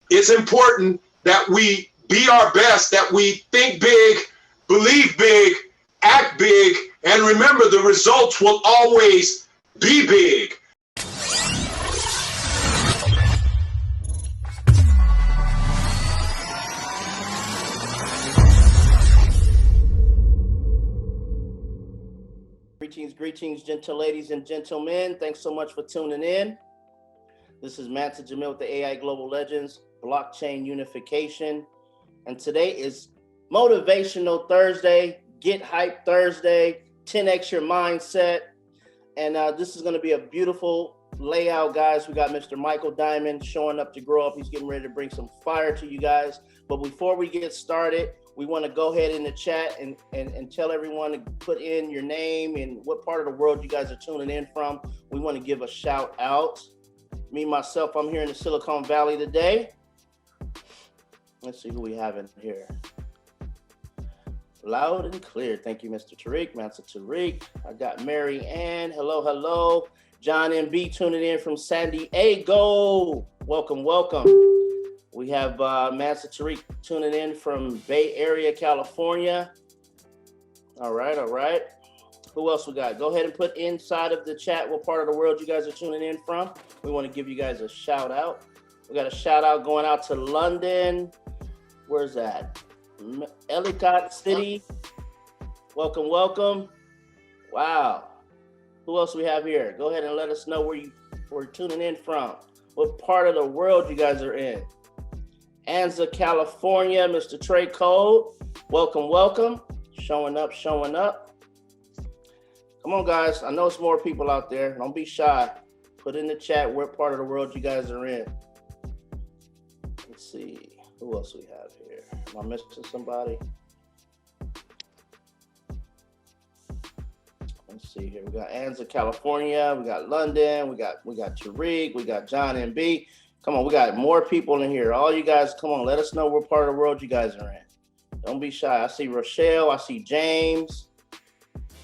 it's important that we be our best, that we think big, believe big, act big, and remember the results will always be big. Greetings, gentle ladies and gentlemen. Thanks so much for tuning in. This is Mansa Jamil with the AI Global Legends, Blockchain Unification. And today is Motivational Thursday, Get Hype Thursday, 10X your mindset. And this is going to be a beautiful layout, guys. We got Mr. Michael Diamond showing up to grow up. He's getting ready to bring some fire to you guys. But before we get started, we want to go ahead in the chat and tell everyone to put in your name and what part of the world you guys are tuning in from. We want to give a shout out. Me, myself, I'm here in the Silicon Valley today. Let's see who we have in here. Loud and clear. Thank you, Mr. Tariq, Master Tariq. I got Mary Ann. Hello, hello. John MB tuning in from San Diego. Welcome, welcome. We have Master Tariq tuning in from Bay Area, California. All right, all right. Who else we got? Go ahead and put inside of the chat what part of the world you guys are tuning in from. We want to give you guys a shout out. We got a shout out going out to London. Where's that? Ellicott City. Welcome, welcome. Wow. Who else we have here? Go ahead and let us know where you're tuning in from. What part of the world you guys are in. Anza, California, Mr. Trey Cole. Welcome, welcome. Showing up, showing up. Come on, guys. I know it's more people out there. Don't be shy. Put in the chat what part of the world you guys are in. Let's see. Who else we have here? Am I missing somebody? Let's see here. We got Anza, California. We got London. We got Tariq. We got John MB. Come on, we got more people in here. All you guys, come on, let us know what part of the world you guys are in. Don't be shy. I see Rochelle. I see James.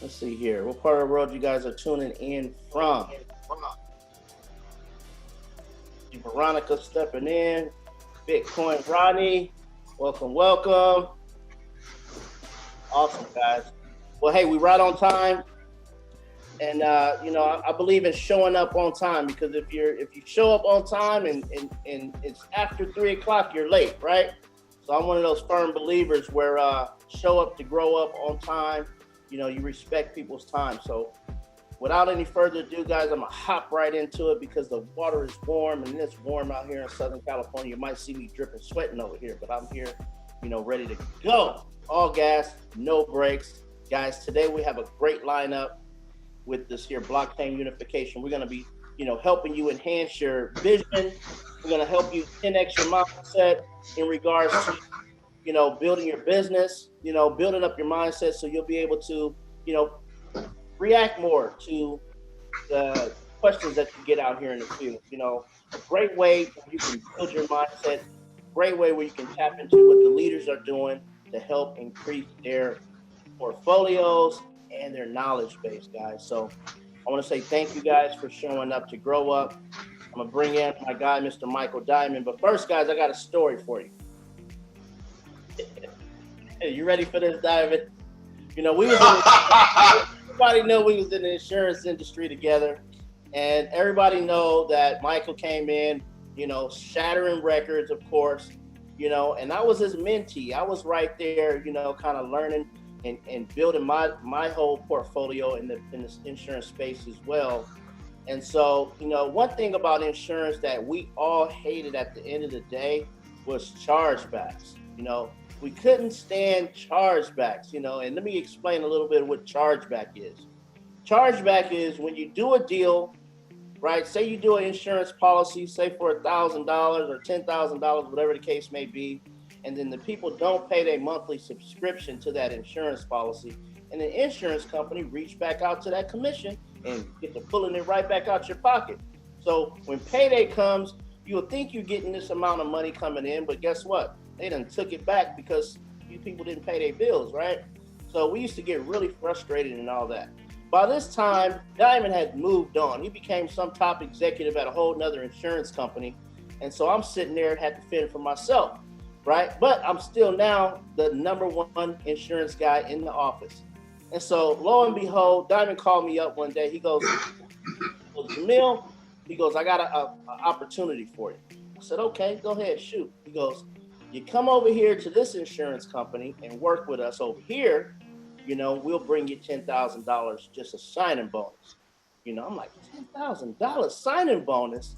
Let's see here. What part of the world you guys are tuning in from? Veronica stepping in. Bitcoin Rodney. Welcome, welcome. Awesome, guys. Well, hey, we right on time. And I believe in showing up on time, because if you show up on time and it's after 3 o'clock, you're late, right? So I'm one of those firm believers where show up to grow up on time. You know, you respect people's time. So without any further ado, guys, I'm gonna hop right into it because the water is warm and it's warm out here in Southern California. You might see me dripping, sweating over here, but I'm here, ready to go. All gas, no brakes. Guys, today we have a great lineup with this here blockchain unification. We're going to be, helping you enhance your vision. We're going to help you 10x your mindset in regards to, building your business, building up your mindset so you'll be able to, react more to the questions that you get out here in the field. A great way where you can build your mindset, great way where you can tap into what the leaders are doing to help increase their portfolios and their knowledge base, guys. So I want to say thank you guys for showing up to grow up. I'm gonna bring in my guy, Mr. Michael Diamond. But first, guys, I got a story for you. Hey, you ready for this, Diamond? Everybody know we was in the insurance industry together, and everybody know that Michael came in, shattering records, of course, and I was his mentee. I was right there, kind of learning and building my whole portfolio in this insurance space as well. And so, one thing about insurance that we all hated at the end of the day was chargebacks. We couldn't stand chargebacks, and let me explain a little bit of what chargeback is. Chargeback is when you do a deal, right? Say you do an insurance policy, say for $1,000 or $10,000, whatever the case may be, and then the people don't pay their monthly subscription to that insurance policy, and the insurance company reach back out to that commission and get to pulling it right back out your pocket. So when payday comes, you'll think you're getting this amount of money coming in, but guess what? They done took it back because you people didn't pay their bills, right? So we used to get really frustrated and all that. By this time, Diamond had moved on. He became some top executive at a whole nother insurance company. And so I'm sitting there and had to fend for myself, right? But I'm still now the #1 insurance guy in the office. And so lo and behold, Diamond called me up one day. He goes, Jamil, he goes, I got an opportunity for you. I said, okay, go ahead, shoot. He goes, you come over here to this insurance company and work with us over here, you know, we'll bring you $10,000, just a signing bonus. You know, I'm like, $10,000 signing bonus?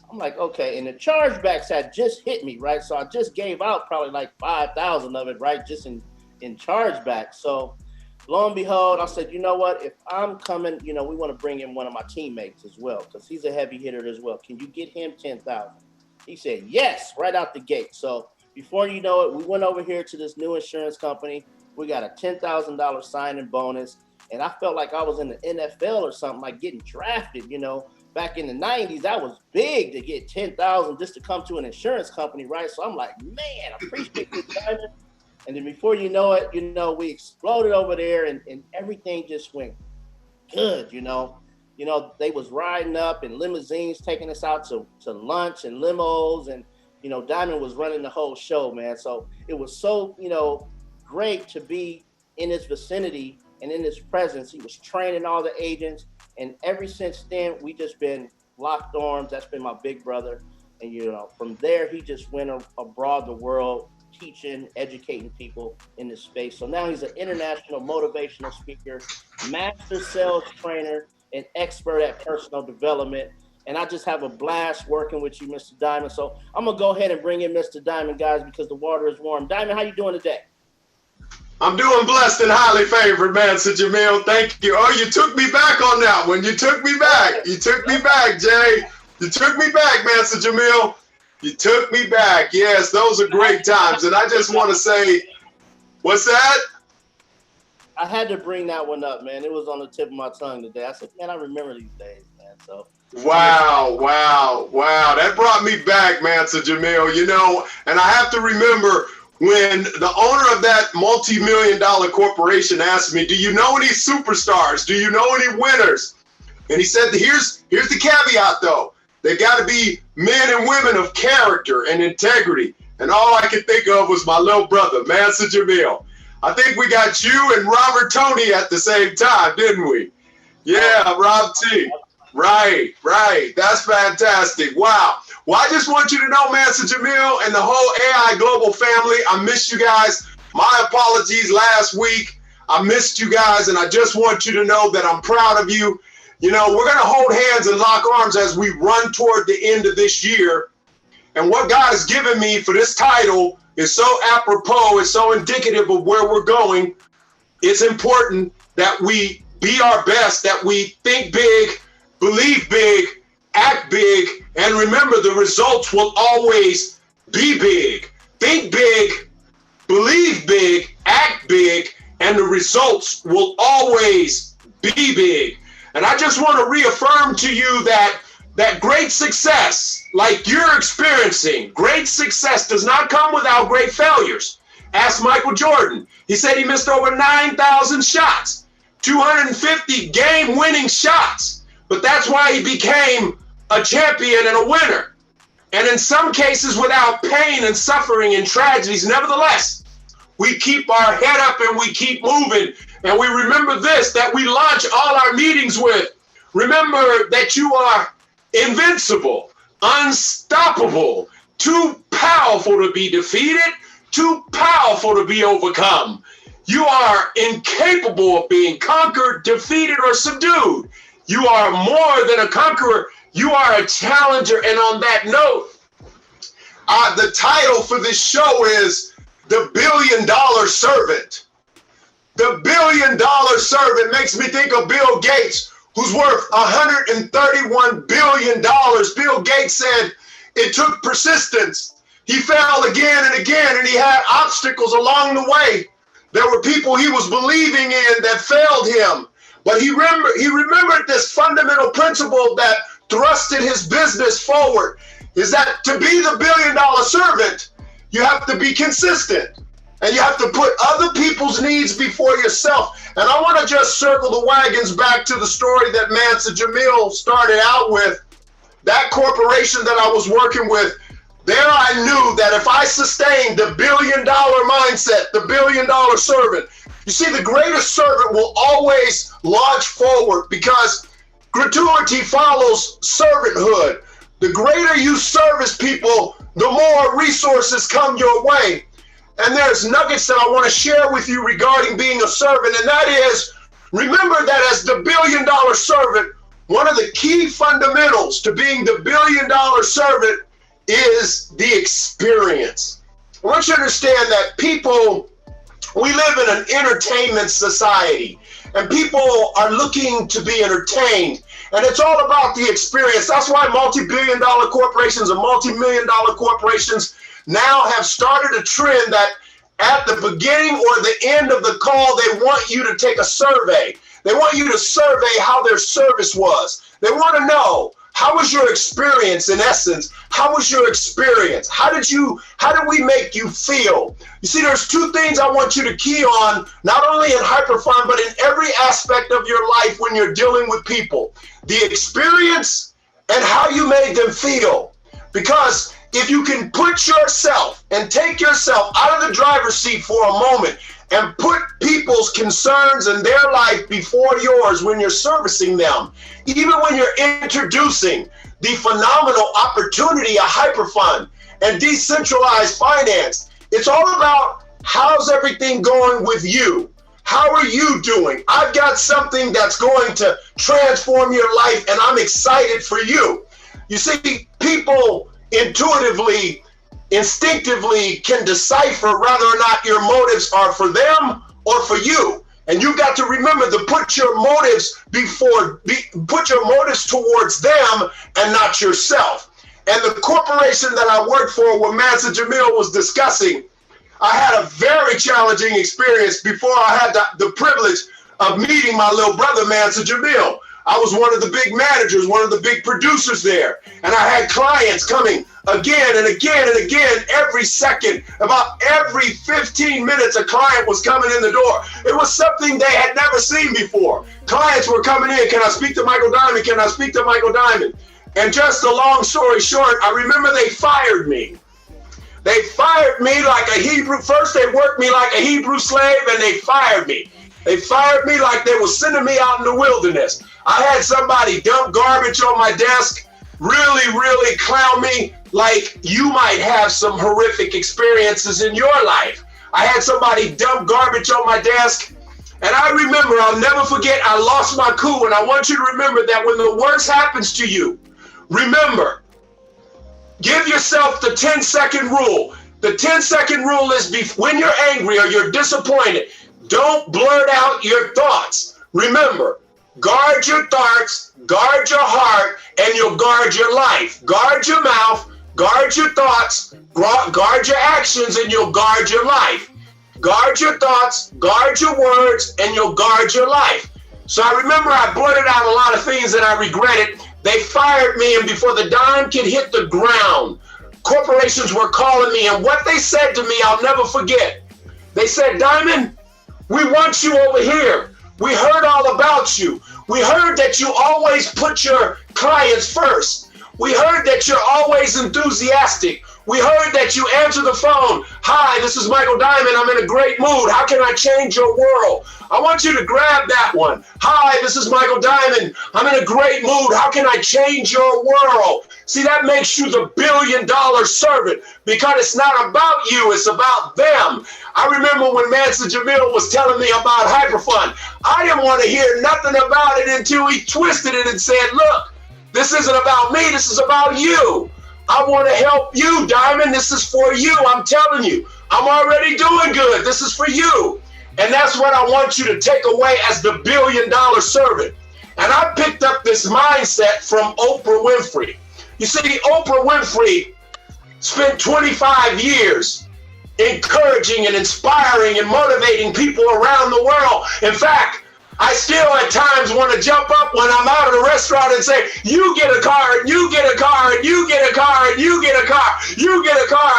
I'm like, okay. And the chargebacks had just hit me, right? So I just gave out probably like 5,000 of it, right? Just in chargebacks. So lo and behold, I said, you know what? If I'm coming, you know, we want to bring in one of my teammates as well, because he's a heavy hitter as well. Can you get him 10,000? He said, yes, right out the gate. So before you know it, we went over here to this new insurance company. We got a $10,000 signing bonus. And I felt like I was in the NFL or something, like getting drafted, you know. Back in the 90s, that was big to get 10,000 just to come to an insurance company, right? So I'm like, man, I appreciate this, Diamond. And then before you know it, you know, we exploded over there and everything just went good, you know. You know, they was riding up in limousines, taking us out to lunch and limos. And, you know, Diamond was running the whole show, man. So it was so, you know, great to be in his vicinity and in his presence. He was training all the agents. And ever since then, we just been locked arms. That's been my big brother. And, you know, from there, he just went abroad the world, teaching, educating people in this space. So now he's an international motivational speaker, master sales trainer, an expert at personal development. And I just have a blast working with you, Mr. Diamond. So I'm going to go ahead and bring in Mr. Diamond, guys, because the water is warm. Diamond, how you doing today? I'm doing blessed and highly favored, man, Sir Jamil. Thank you. Oh, you took me back on that one. You took me back. You took me back, Jay. You took me back, man, Sir Jamil. You took me back. Yes, those are great times. And I just want to say, what's that? I had to bring that one up, man. It was on the tip of my tongue today. I said, man, I remember these days, man. So wow. That brought me back, man, Sir Jamil. You know, and I have to remember when the owner of that multi-million-dollar corporation asked me, do you know any superstars? Do you know any winners? And he said, here's the caveat, though. They've got to be men and women of character and integrity. And all I could think of was my little brother, Master Jamil. I think we got you and Robert Tony at the same time, didn't we? Yeah, Rob T. Right. That's fantastic. Wow. Well, I just want you to know, Master Jamil and the whole AI Global family, I missed you guys. My apologies last week. I missed you guys, and I just want you to know that I'm proud of you. You know, we're going to hold hands and lock arms as we run toward the end of this year. And what God has given me for this title is so apropos, it's so indicative of where we're going. It's important that we be our best, that we think big, believe big, act big, and remember the results will always be big. Think big, believe big, act big, and the results will always be big. And I just want to reaffirm to you that great success, like you're experiencing, great success does not come without great failures. Ask Michael Jordan. He said he missed over 9,000 shots, 250 game-winning shots. But that's why he became a champion and a winner. And in some cases, without pain and suffering and tragedies, nevertheless, we keep our head up and we keep moving. And we remember this, that we launch all our meetings with. Remember that you are invincible, unstoppable, too powerful to be defeated, too powerful to be overcome. You are incapable of being conquered, defeated, or subdued. You are more than a conqueror. You are a challenger. And on that note, the title for this show is The $1 Billion Servant. The $1 Billion Servant makes me think of Bill Gates, who's worth $131 billion. Bill Gates said it took persistence. He fell again and again, and he had obstacles along the way. There were people he was believing in that failed him. But he remembered this fundamental principle that thrusted his business forward, is that to be the $1 Billion Servant, you have to be consistent. And you have to put other people's needs before yourself. And I want to just circle the wagons back to the story that Master Jamil started out with. That corporation that I was working with, there I knew that if I sustained the $1 billion mindset, the $1 billion servant, you see, the greatest servant will always launch forward because gratuity follows servanthood. The greater you service people, the more resources come your way. And there's nuggets that I want to share with you regarding being a servant, and that is, remember that as the $1 billion servant, one of the key fundamentals to being the $1 billion servant is the experience. I want you to understand that people, we live in an entertainment society, and people are looking to be entertained, and it's all about the experience. That's why multi-billion dollar corporations and multi-million dollar corporations now have started a trend that at the beginning or the end of the call, they want you to take a survey. They want you to survey how their service was. They want to know, how was your experience in essence? How was your experience? How did we make you feel? You see, there's two things I want you to key on, not only in Hyperfund, but in every aspect of your life when you're dealing with people. The experience and how you made them feel. Because if you can put yourself and take yourself out of the driver's seat for a moment and put people's concerns in their life before yours when you're servicing them, even when you're introducing the phenomenal opportunity of Hyperfund and decentralized finance, it's all about how's everything going with you? How are you doing? I've got something that's going to transform your life, and I'm excited for you. You see, people intuitively, instinctively can decipher whether or not your motives are for them or for you. And you've got to remember to put your motives towards them and not yourself. And the corporation that I worked for, where Master Jamil was discussing, I had a very challenging experience before I had the privilege of meeting my little brother, Master Jamil. I was one of the big managers, one of the big producers there. And I had clients coming again and again and again every second. About every 15 minutes, a client was coming in the door. It was something they had never seen before. Clients were coming in. Can I speak to Michael Diamond? Can I speak to Michael Diamond? And just a long story short, I remember they fired me. They fired me like a Hebrew. First, they worked me like a Hebrew slave, and they fired me. They fired me like they were sending me out in the wilderness. I had somebody dump garbage on my desk, really clown me like you might have some horrific experiences in your life. I had somebody dump garbage on my desk, and I remember, I'll never forget, I lost my cool. And I want you to remember that when the worst happens to you, remember, give yourself the 10-second rule. The 10-second rule is when you're angry or you're disappointed, don't blurt out your thoughts. Remember, guard your thoughts, guard your heart, and you'll guard your life. Guard your mouth, guard your thoughts, guard your actions, and you'll guard your life. Guard your thoughts, guard your words, and you'll guard your life. So I remember I blurted out a lot of things that I regretted. They fired me, and before the dime could hit the ground, corporations were calling me, and what they said to me, I'll never forget. They said, Diamond, we want you over here. We heard all about you. We heard that you always put your clients first. We heard that you're always enthusiastic. We heard that you answer the phone. Hi, this is Michael Diamond. I'm in a great mood. How can I change your world? I want you to grab that one. Hi, this is Michael Diamond. I'm in a great mood. How can I change your world? See, that makes you the $1 billion servant, because it's not about you, it's about them. I remember when Master Jamil was telling me about Hyperfund, I didn't want to hear nothing about it until he twisted it and said, look, this isn't about me, this is about you. I want to help you, Diamond. This is for you. I'm telling you, I'm already doing good. This is for you. And that's what I want you to take away as the $1 billion servant. And I picked up this mindset from Oprah Winfrey. You see, Oprah Winfrey spent 25 years encouraging and inspiring and motivating people around the world. In fact, I still at times want to jump up when I'm out of the restaurant and say, you get a car, and you get a car, and you get a car, and you get a car, you get a car.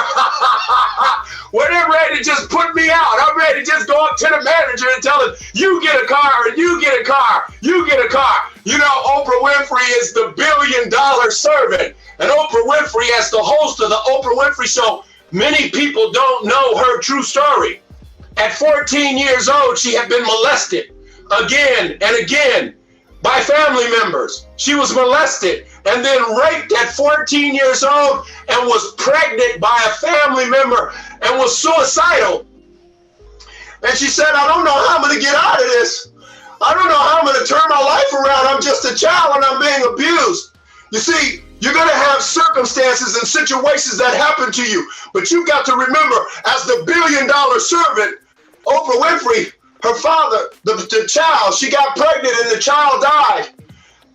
When they're ready to just put me out, I'm ready to just go up to the manager and tell him, you get a car, and you get a car, you get a car. You know, Oprah Winfrey is the $1 billion servant. And Oprah Winfrey, as the host of the Oprah Winfrey Show, many people don't know her true story. At 14 years old, she had been molested again and again by family members. She was molested and then raped at 14 years old and was pregnant by a family member and was suicidal. And she said, I don't know how I'm going to get out of this. I don't know how I'm going to turn my life around. I'm just a child and I'm being abused. You see, you're going to have circumstances and situations that happen to you, but you've got to remember, as the billion-dollar servant, Oprah Winfrey, her father, the child, she got pregnant and the child died.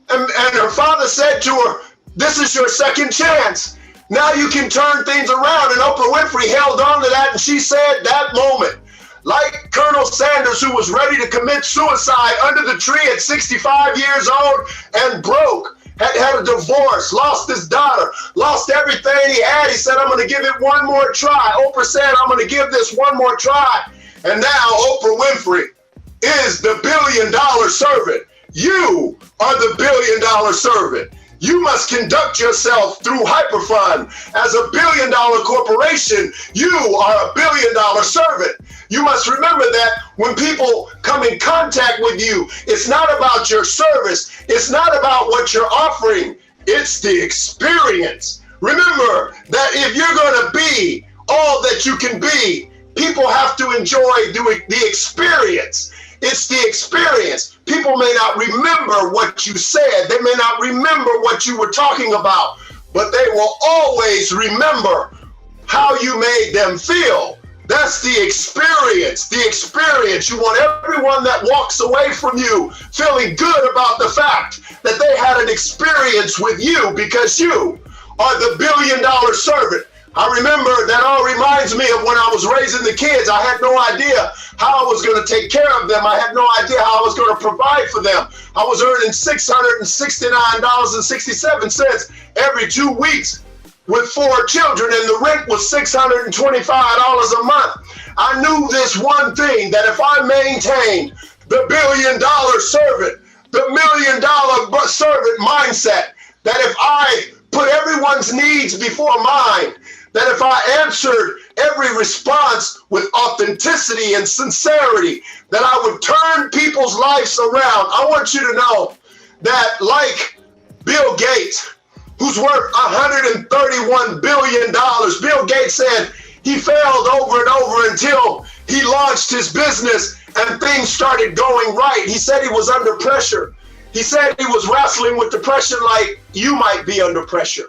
And her father said to her, this is your second chance. Now you can turn things around. And Oprah Winfrey held on to that, and she said that moment, like Colonel Sanders, who was ready to commit suicide under the tree at 65 years old and broke, had a divorce, lost his daughter, lost everything he had. He said, I'm going to give it one more try. Oprah said, I'm going to give this one more try. And now Oprah Winfrey is the billion-dollar servant. You are the billion-dollar servant. You must conduct yourself through Hyperfund. As a billion-dollar corporation, you are a billion-dollar servant. You must remember that when people come in contact with you, it's not about your service. It's not about what you're offering. It's the experience. Remember that if you're going to be all that you can be, people have to enjoy the experience. It's the experience. People may not remember what you said. They may not remember what you were talking about, but they will always remember how you made them feel. That's the experience. The experience. You want everyone that walks away from you feeling good about the fact that they had an experience with you, because you are the billion-dollar servant. I remember that all reminds me of when I was raising the kids. I had no idea how I was going to take care of them. I had no idea how I was going to provide for them. I was earning $669.67 every 2 weeks with 4 children, and the rent was $625 a month. I knew this one thing, that if I maintained the billion-dollar servant, the million-dollar servant mindset, that if I put everyone's needs before mine, that if I answered every response with authenticity and sincerity, that I would turn people's lives around. I want you to know that, like Bill Gates, who's worth $131 billion, Bill Gates said he failed over and over until he launched his business and things started going right. He said he was under pressure. He said he was wrestling with depression like you might be under pressure,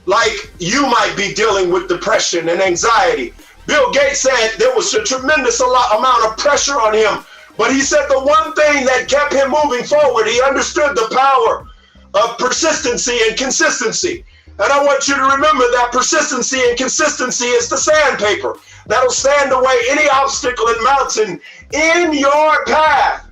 like you might be dealing with depression and anxiety. Bill Gates said there was a tremendous amount of pressure on him, but he said the one thing that kept him moving forward, he understood the power of persistency and consistency. And I want you to remember that persistency and consistency is the sandpaper that'll sand away any obstacle and mountain in your path.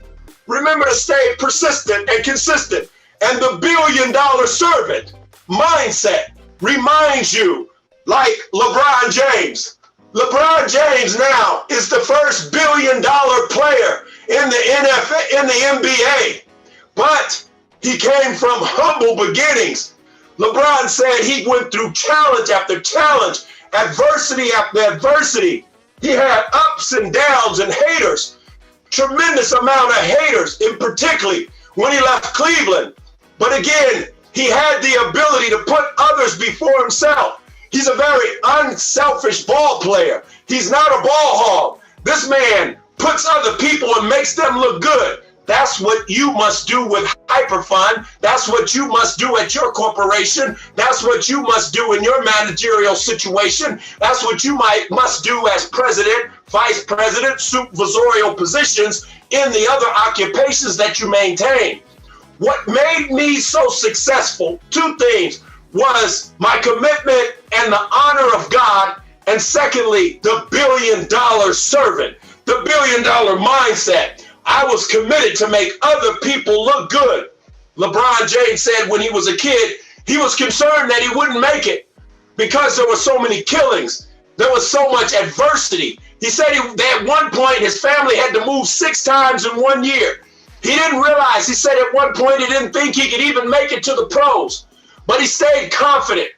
Remember to stay persistent and consistent. And the billion-dollar servant mindset reminds you, like LeBron James. LeBron James now is the first billion-dollar player in the NFL, in the NBA. But he came from humble beginnings. LeBron said he went through challenge after challenge, adversity after adversity. He had ups and downs and haters, tremendous amount of haters, in particularly when he left Cleveland. But again, he had the ability to put others before himself. He's a very unselfish ball player. He's not a ball hog. This man puts other people and makes them look good. That's what you must do with Hyperfund. That's what you must do at your corporation. That's what you must do in your managerial situation. That's what you must do as president, vice president, supervisorial positions in the other occupations that you maintain. What made me so successful, 2 things, was my commitment and the honor of God, and secondly, the billion-dollar servant, the billion-dollar mindset. I was committed to make other people look good. LeBron James said when he was a kid, he was concerned that he wouldn't make it because there were so many killings. There was so much adversity. He said that at one point his family had to move 6 times in 1 year. He didn't realize, he said at one point he didn't think he could even make it to the pros, but he stayed confident.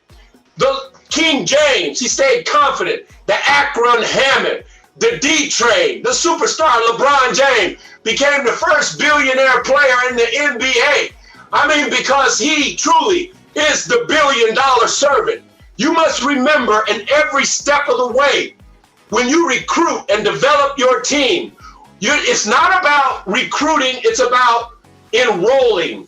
The King James, he stayed confident. The Akron Hammond, the D-Train, the superstar LeBron James became the first billionaire player in the NBA. I mean, because he truly is the billion-dollar servant. You must remember in every step of the way, when you recruit and develop your team, it's not about recruiting, it's about enrolling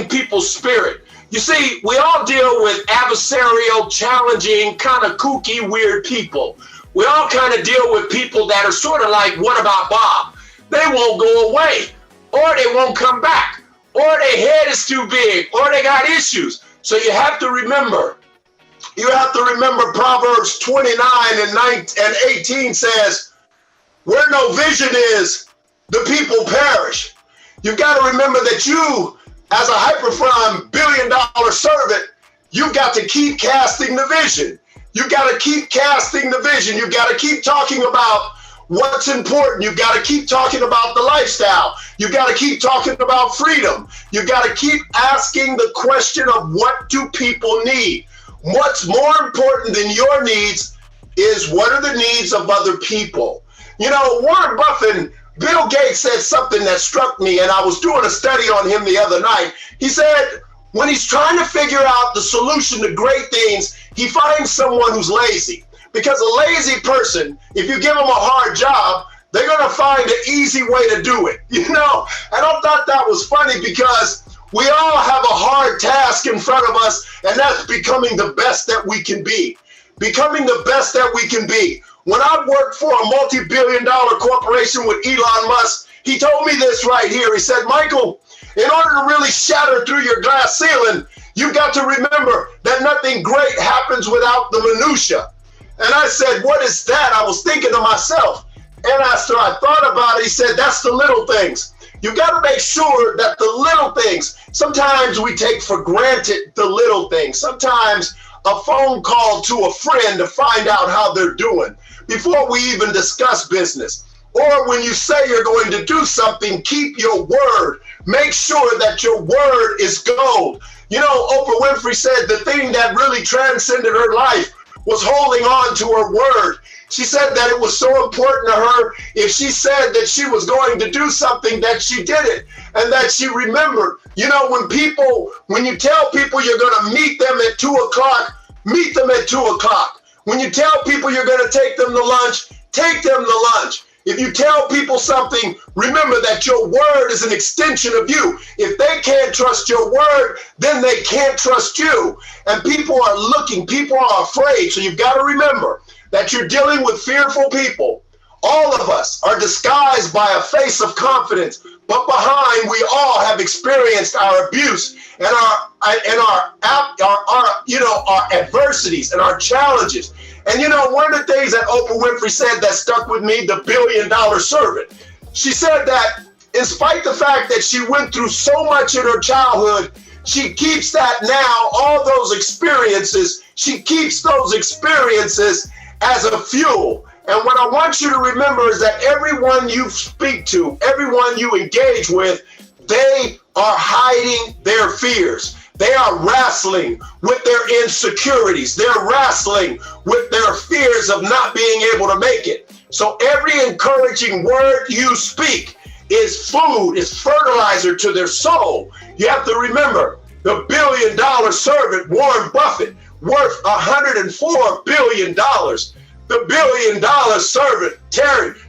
people's spirit. You see, we all deal with adversarial, challenging, kind of kooky, weird people. We all kind of deal with people that are sort of like, what about Bob? They won't go away, or they won't come back, or their head is too big, or they got issues. So you have to remember Proverbs 29 and 18 says, where no vision is, the people perish. You've got to remember that you, as a hyper-prime billion-dollar servant, you've got to keep casting the vision. You've got to keep casting the vision. You've got to keep talking about what's important. You've got to keep talking about the lifestyle. You've got to keep talking about freedom. You've got to keep asking the question of what do people need? What's more important than your needs is what are the needs of other people? You know, Warren Buffett, Bill Gates said something that struck me, and I was doing a study on him the other night. He said, when he's trying to figure out the solution to great things, he finds someone who's lazy. Because a lazy person, if you give them a hard job, they're going to find an easy way to do it. You know, and I thought that was funny because we all have a hard task in front of us, and that's becoming the best that we can be. Becoming the best that we can be. When I worked for a multi-billion-dollar corporation with Elon Musk, he told me this right here. He said, Michael, in order to really shatter through your glass ceiling, you've got to remember that nothing great happens without the minutia. And I said, what is that? I was thinking to myself. And after I thought about it, he said, that's the little things. You've got to make sure that the little things, sometimes we take for granted the little things. Sometimes a phone call to a friend to find out how they're doing before we even discuss business. Or when you say you're going to do something, keep your word. Make sure that your word is gold. You know, Oprah Winfrey said the thing that really transcended her life was holding on to her word. She said that it was so important to her, if she said that she was going to do something, that she did it, and that she remembered. You know, when you tell people you're going to meet them at 2 o'clock, meet them at 2 o'clock. When you tell people you're going to take them to lunch, take them to lunch. If you tell people something, remember that your word is an extension of you. If they can't trust your word, then they can't trust you. And people are looking, people are afraid. So you've got to remember that you're dealing with fearful people. All of us are disguised by a face of confidence, but behind we all have experienced our abuse and our adversities and our challenges. And you know, one of the things that Oprah Winfrey said that stuck with me, the billion-dollar servant. She said that in spite of the fact that she went through so much in her childhood, she keeps that now, all those experiences, she keeps those experiences as a fuel. And what I want you to remember is that everyone you speak to, everyone you engage with, they are hiding their fears. They are wrestling with their insecurities. They're wrestling with their fears of not being able to make it. So every encouraging word you speak is food, is fertilizer to their soul. You have to remember the billion-dollar servant, Warren Buffett, worth $104 billion. The billion-dollar servant,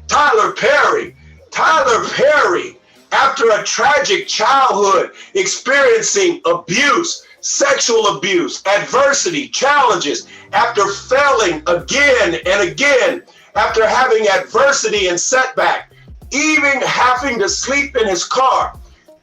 Tyler Perry, after a tragic childhood, experiencing abuse, sexual abuse, adversity, challenges, after failing again and again, after having adversity and setback, even having to sleep in his car,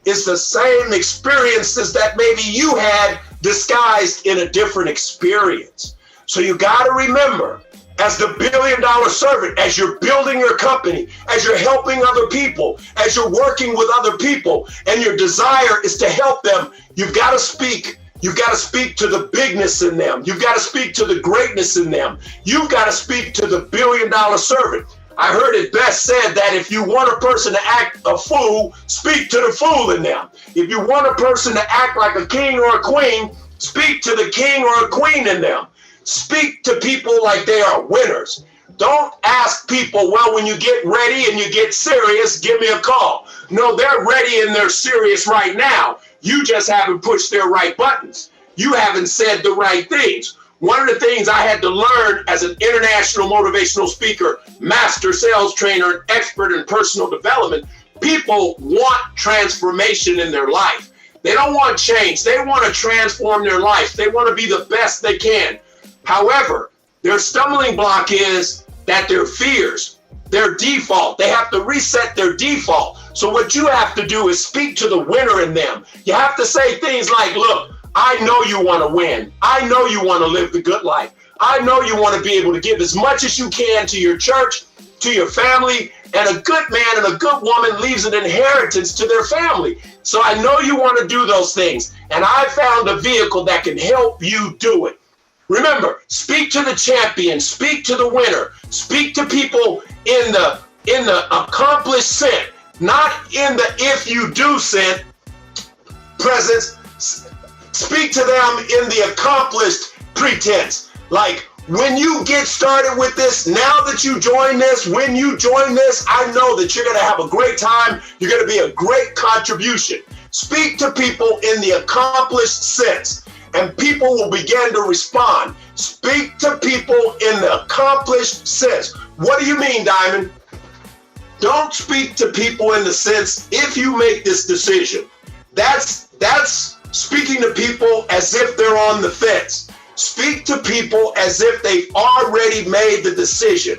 is the same experiences that maybe you had disguised in a different experience. So you got to remember, as the billion-dollar servant, as you're building your company, as you're helping other people, as you're working with other people, and your desire is to help them, you've got to speak. You've got to speak to the bigness in them. You've got to speak to the greatness in them. You've got to speak to the billion-dollar servant. I heard it best said that if you want a person to act a fool, speak to the fool in them. If you want a person to act like a king or a queen, speak to the king or a queen in them. Speak to people like they are winners. Don't ask people, well, when you get ready and you get serious, give me a call. No, they're ready and they're serious right now. You just haven't pushed their right buttons. You haven't said the right things. One of the things I had to learn as an international motivational speaker, master sales trainer, and expert in personal development, people want transformation in their life. They don't want change. They want to transform their life. They want to be the best they can. However, their stumbling block is that their fears, their default, they have to reset their default. So what you have to do is speak to the winner in them. You have to say things like, look, I know you want to win. I know you want to live the good life. I know you want to be able to give as much as you can to your church, to your family, and a good man and a good woman leaves an inheritance to their family. So I know you want to do those things, and I found a vehicle that can help you do it. Remember, speak to the champion, speak to the winner, speak to people in the accomplished sense, not in the if you do sense presence. Speak to them in the accomplished pretense. Like, when you get started with this, now that you join this, when you join this, I know that you're going to have a great time. You're going to be a great contribution. Speak to people in the accomplished sense, and people will begin to respond. Speak to people in the accomplished sense. What do you mean, Diamond? Don't speak to people in the sense, if you make this decision. That's speaking to people as if they're on the fence. Speak to people as if they've already made the decision.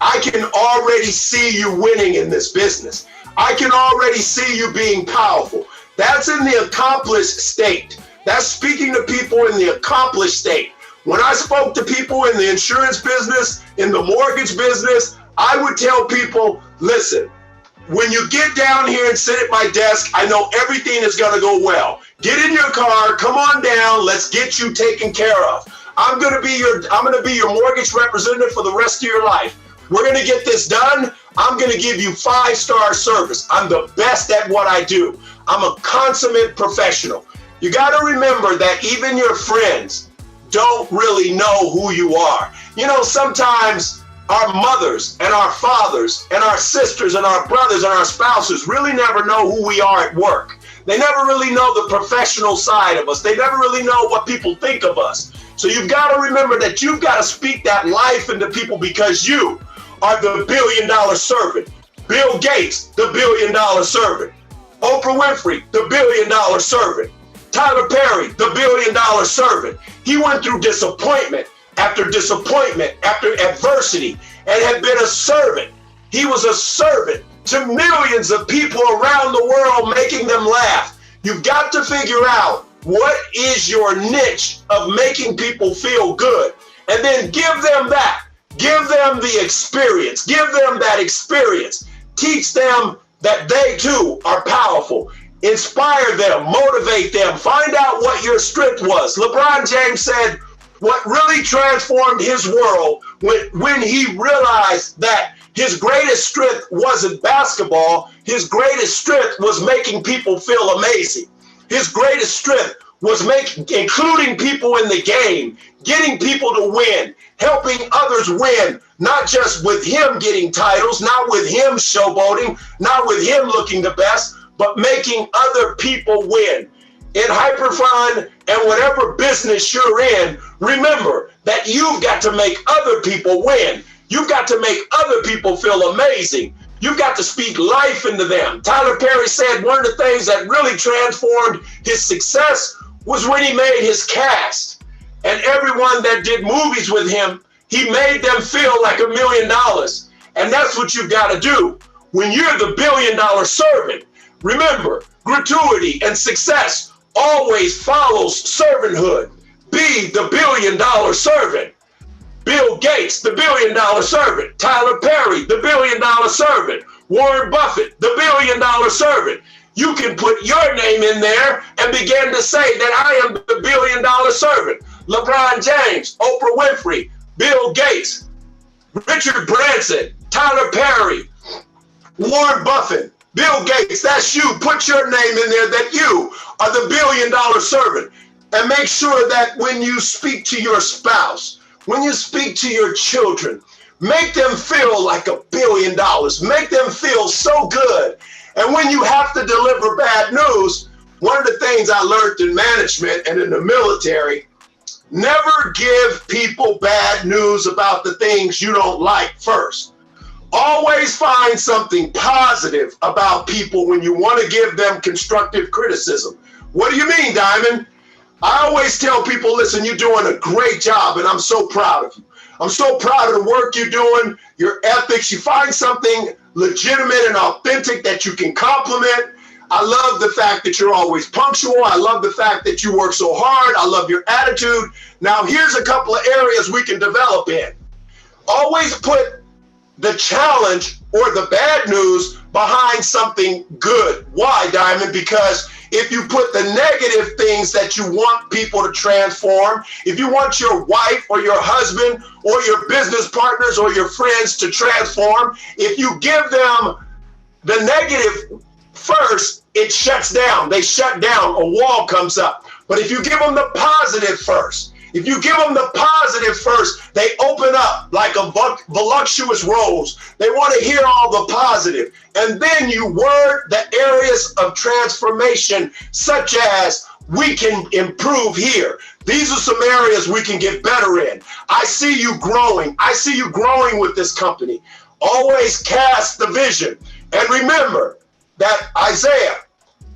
I can already see you winning in this business. I can already see you being powerful. That's in the accomplished state. That's speaking to people in the accomplished state. When I spoke to people in the insurance business, in the mortgage business, I would tell people, listen, when you get down here and sit at my desk, I know everything is going to go well. Get in your car, come on down, let's get you taken care of. I'm going to be your mortgage representative for the rest of your life. We're going to get this done. I'm going to give you 5-star service. I'm the best at what I do. I'm a consummate professional. You got to remember that even your friends don't really know who you are. You know, sometimes our mothers and our fathers and our sisters and our brothers and our spouses really never know who we are at work. They never really know the professional side of us. They never really know what people think of us. So you've got to remember that you've got to speak that life into people, because you are the billion-dollar servant. Bill Gates, the billion-dollar servant. Oprah Winfrey, the billion-dollar servant. Tyler Perry, the billion-dollar servant. He went through disappointment after adversity, and had been a servant. He was a servant to millions of people around the world, making them laugh. You've got to figure out what is your niche of making people feel good, and then give them that. Give them the experience. Give them that experience. Teach them that they too are powerful. Inspire them, motivate them, find out what your strength was. LeBron James said, what really transformed his world when he realized that his greatest strength wasn't basketball, his greatest strength was making people feel amazing. His greatest strength was including people in the game, getting people to win, helping others win, not just with him getting titles, not with him showboating, not with him looking the best, but making other people win. In Hyperfund and whatever business you're in, remember that you've got to make other people win. You've got to make other people feel amazing. You've got to speak life into them. Tyler Perry said one of the things that really transformed his success was when he made his cast. And everyone that did movies with him, he made them feel like $1 million. And that's what you've got to do. When you're the billion-dollar servant, remember, gratuity and success always follows servanthood. Be the billion-dollar servant. Bill Gates, the billion-dollar servant. Tyler Perry, the billion-dollar servant. Warren Buffett, the billion-dollar servant. You can put your name in there and begin to say that I am the billion-dollar servant. LeBron James, Oprah Winfrey, Bill Gates, Richard Branson, Tyler Perry, Warren Buffett, Bill Gates, that's you. Put your name in there that you are the billion-dollar servant. And make sure that when you speak to your spouse, when you speak to your children, make them feel like $1 billion. Make them feel so good. And when you have to deliver bad news, one of the things I learned in management and in the military, never give people bad news about the things you don't like first. Always find something positive about people when you want to give them constructive criticism. What do you mean, Diamond? I always tell people, listen, you're doing a great job and I'm so proud of you. I'm so proud of the work you're doing, your ethics. You find something legitimate and authentic that you can compliment. I love the fact that you're always punctual. I love the fact that you work so hard. I love your attitude. Now, here's a couple of areas we can develop in. Always put the challenge or the bad news behind something good. Why, Diamond? Because if you put the negative things that you want people to transform, if you want your wife or your husband or your business partners or your friends to transform, if you give them the negative first, it shuts down. They shut down. A wall comes up. But if you give them the positive first, if you give them the positive first, they open up like a voluptuous rose. They want to hear all the positive. And then you word the areas of transformation, such as we can improve here. These are some areas we can get better in. I see you growing. I see you growing with this company. Always cast the vision. And remember that Isaiah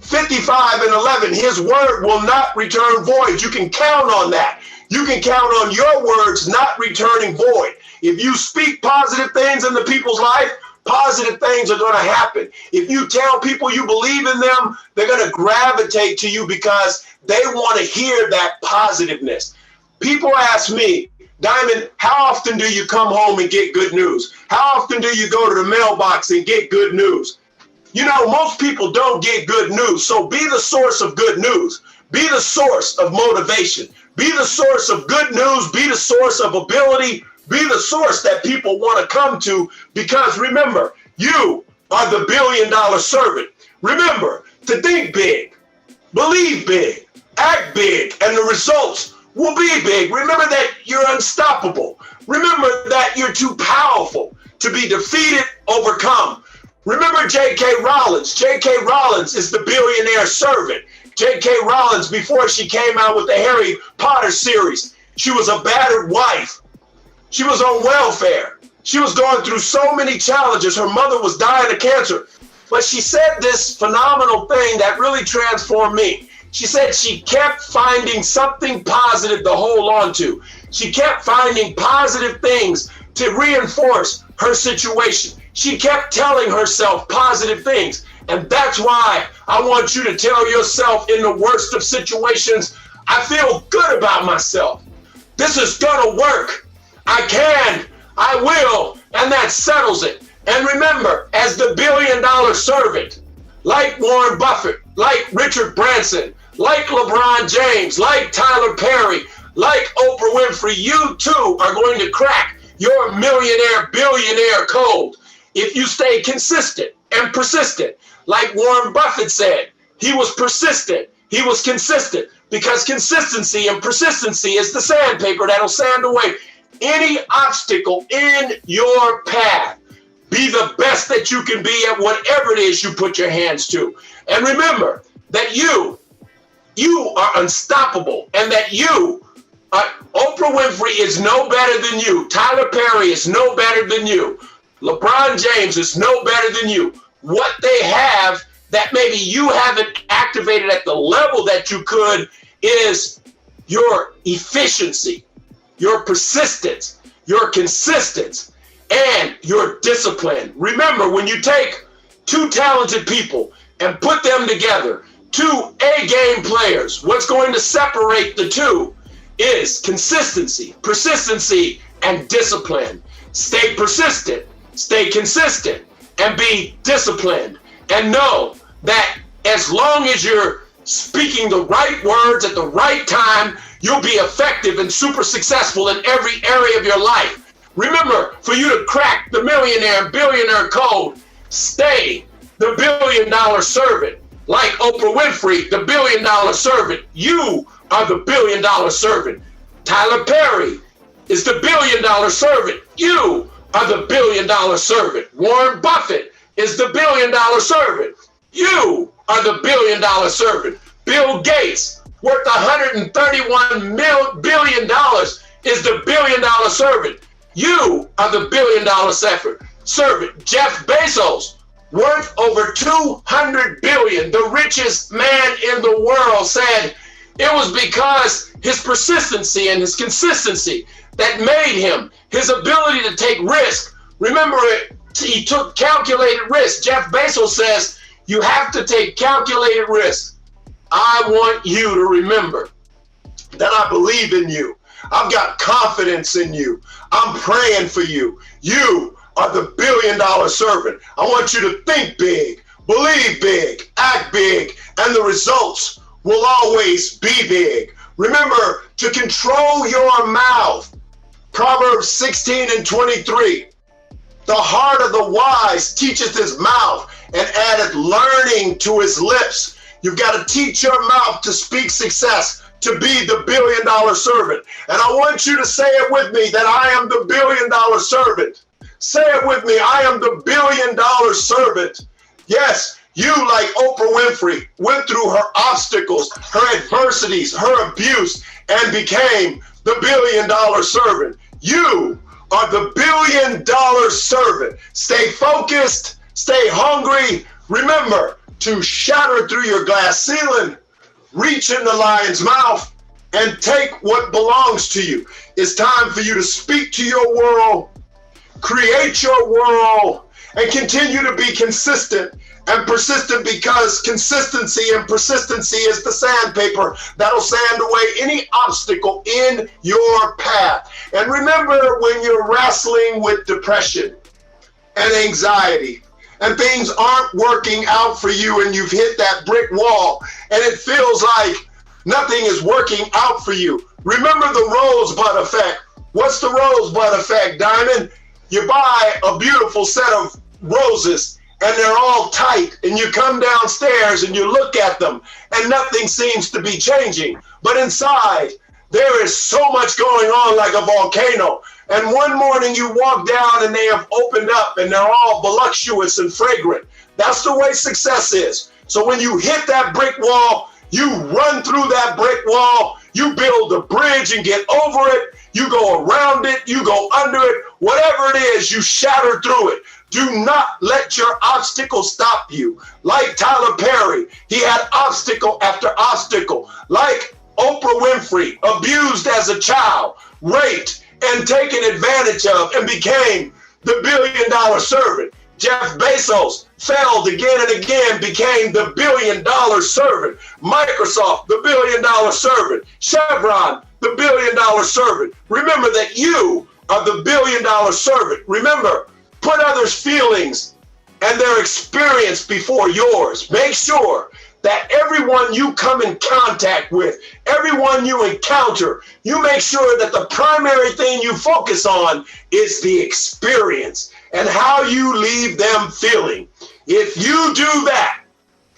55:11, his word will not return void. You can count on that. You can count on your words not returning void. If you speak positive things in the people's life, positive things are going to happen. If you tell people you believe in them, they're going to gravitate to you because they want to hear that positiveness. People ask me, Diamond, how often do you come home and get good news? How often do you go to the mailbox and get good news? You know, most people don't get good news. So be the source of good news. Be the source of motivation. Be the source of good news. Be the source of ability. Be the source that people want to come to, because remember, you are the $1 billion servant. Remember to think big, believe big, act big, and the results will be big. Remember that you're unstoppable. Remember that you're too powerful to be defeated, overcome. Remember J.K. Rowling. J.K. Rowling is the billionaire servant. J.K. Rowling, before she came out with the Harry Potter series, she was a battered wife. She was on welfare. She was going through so many challenges. Her mother was dying of cancer. But she said this phenomenal thing that really transformed me. She said she kept finding something positive to hold on to. She kept finding positive things to reinforce her situation. She kept telling herself positive things. And that's why I want you to tell yourself in the worst of situations, I feel good about myself. This is gonna work. I can, I will, and that settles it. And remember, as the $1 billion servant, like Warren Buffett, like Richard Branson, like LeBron James, like Tyler Perry, like Oprah Winfrey, you too are going to crack your millionaire, billionaire code if you stay consistent and persistent. Like Warren Buffett said, he was persistent, he was consistent, because consistency and persistency is the sandpaper that'll sand away any obstacle in your path. Be the best that you can be at whatever it is you put your hands to. And remember that you are unstoppable, and that Oprah Winfrey is no better than you. Tyler Perry is no better than you. LeBron James is no better than you. What they have that maybe you haven't activated at the level that you could is your efficiency, your persistence, your consistency, and your discipline. Remember, when you take two talented people and put them together, two A-game players, what's going to separate the two is consistency, persistency, and discipline. Stay persistent, stay consistent, and be disciplined. And know that as long as you're speaking the right words at the right time, you'll be effective and super successful in every area of your life. Remember, for you to crack the millionaire and billionaire code, stay the $1 billion servant. Like Oprah Winfrey, the $1 billion servant. You are the $1 billion servant. Tyler Perry is the $1 billion servant. You are the $1 billion servant. Warren Buffett is the $1 billion servant. You are the $1 billion servant. Bill Gates, worth $131 billion, is the $1 billion servant. You are the $1 billion servant. Jeff Bezos, worth over $200 billion, the richest man in the world, said it was because his persistency and his consistency that made him, his ability to take risk. Remember, he took calculated risk. Jeff Bezos says you have to take calculated risk. I want you to remember that I believe in you. I've got confidence in you. I'm praying for you. You are the $1 billion servant. I want you to think big, believe big, act big, and the results will always be big. Remember to control your mouth. Proverbs 16:23. The heart of the wise teacheth his mouth, and addeth learning to his lips. You've got to teach your mouth to speak success, to be the $1 billion servant. And I want you to say it with me, that I am the $1 billion servant. Say it with me, I am the $1 billion servant. Yes, you, like Oprah Winfrey, went through her obstacles, her adversities, her abuse, and became the $1 billion servant. You are the $1 billion servant. Stay focused, stay hungry. Remember to shatter through your glass ceiling, reach in the lion's mouth, and take what belongs to you. It's time for you to speak to your world, create your world, and continue to be consistent and persistent, because consistency and persistency is the sandpaper that'll sand away any obstacle in your path. And remember, when you're wrestling with depression and anxiety and things aren't working out for you and you've hit that brick wall and it feels like nothing is working out for you, remember the rosebud effect. What's the rosebud effect, Diamond? You buy a beautiful set of roses and they're all tight, and you come downstairs and you look at them and nothing seems to be changing. But inside, there is so much going on, like a volcano. And one morning you walk down and they have opened up and they're all voluptuous and fragrant. That's the way success is. So when you hit that brick wall, you run through that brick wall, you build a bridge and get over it, you go around it, you go under it, whatever it is, you shatter through it. Do not let your obstacle stop you. Like Tyler Perry, he had obstacle after obstacle. Like Oprah Winfrey, abused as a child, raped, and taken advantage of, and became the $1 billion servant. Jeff Bezos failed again and again, became the $1 billion servant. Microsoft, the $1 billion servant. Chevron, the $1 billion servant. Remember that you are the $1 billion servant. Remember, put others' feelings and their experience before yours. Make sure that everyone you come in contact with, everyone you encounter, you make sure that the primary thing you focus on is the experience and how you leave them feeling. If you do that,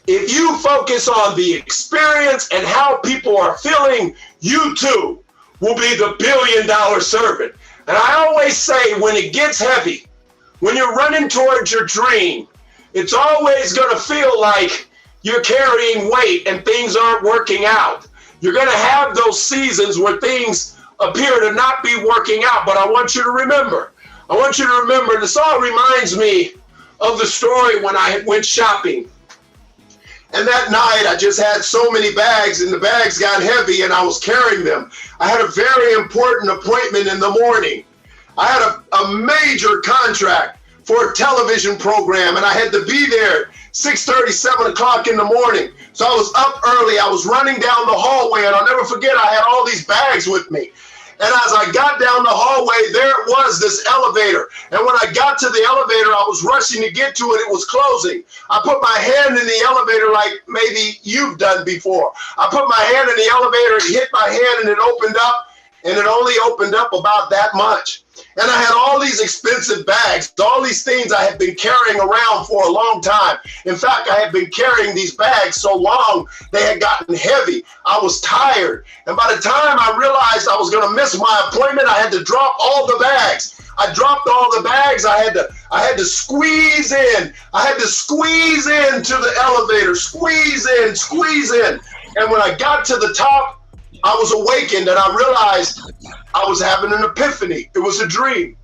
if you focus on the experience and how people are feeling, you too will be the $1 billion servant. And I always say, when it gets heavy, when you're running towards your dream, it's always going to feel like you're carrying weight and things aren't working out. You're going to have those seasons where things appear to not be working out, but I want you to remember, this all reminds me of the story when I went shopping. And that night I just had so many bags and the bags got heavy and I was carrying them. I had a very important appointment in the morning. I had a major contract for a television program and I had to be there 6:30, 7 o'clock in the morning. So I was up early, I was running down the hallway, and I'll never forget, I had all these bags with me. And as I got down the hallway, there it was, this elevator. And when I got to the elevator, I was rushing to get to it, it was closing. I put my hand in the elevator like maybe you've done before. I put my hand in the elevator, it hit my hand and it opened up. and it only opened up about that much. And I had all these expensive bags, all these things I had been carrying around for a long time. In fact, I had been carrying these bags so long, they had gotten heavy. I was tired. And by the time I realized I was going to miss my appointment, I had to drop all the bags. I dropped all the bags. I had to squeeze in. I had to squeeze into the elevator, squeeze in. And when I got to the top, I was awakened and I realized I was having an epiphany. It was a dream.